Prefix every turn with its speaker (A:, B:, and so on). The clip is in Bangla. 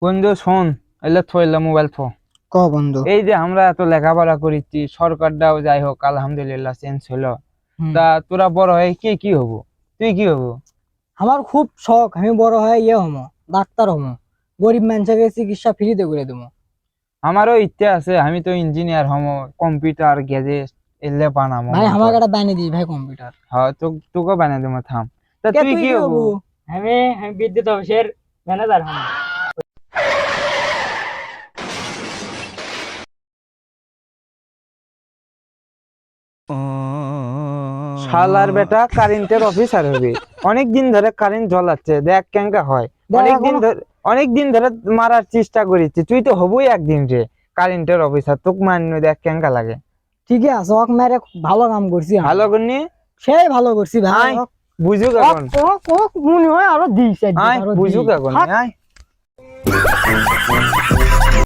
A: বন্ধু শোন, এলে থইলা মোবাইল ফোন।
B: ক বন্ধু।
A: এই যে আমরা এত লেখাপড়া করেছি, সরকারটাও যাই হোক আলহামদুলিল্লাহ চেঞ্জ হলো।
B: হুম।
A: তা তোরা বড় হয়ে কি হবো? তুই কি হবো?
B: আমার খুব শখ আমি বড় হয়ে হমো, ডাক্তার হমো, গরিব মানুষকে চিকিৎসা ফ্রিতে করে দেবো।
A: আমারও ইচ্ছা আছে, আমি তো ইঞ্জিনিয়ার হমো, কম্পিউটার গ্যাজেট এলে বানামো
B: ভাই
A: মন
B: আমাকে
A: করে।
B: একটা বানিয়ে দিস ভাই কম্পিউটার।
A: হ্যাঁ, তোকে বানিয়ে দেবো, থাম। তা
B: কে
A: তুই
B: তুই
A: কি
B: কি
A: হবো?
B: হবো? আমি আমি বিদ্যুৎ অফিসের ম্যানেজার হমো।
A: শালার বেটা কারেন্টের অফিসার হবে। অনেক দিন ধরে কারেন্ট জ্বলাচ্ছে, দেখ কেঙ্কা হয়।
B: দেখ এখনো
A: অনেক দিন ধরে মারার চেষ্টা করেছি, তুই তো হবই একদিন রে কারেন্টের অফিসার। তোকে মান্য দেখ কেঙ্কা লাগে।
B: ঠিকই আছে, ওক মেরে ভালো কাম করছি আমি।
A: ভালো করনি?
B: সেই ভালো করছি ভাই।
A: আয় বুঝুক
B: ওক
A: এখন।
B: ওক ওক মনে হয় আরো দিস
A: আয়
B: আরো
A: বুঝুক
B: দিস।
A: এখন।
B: হাট।
A: আয়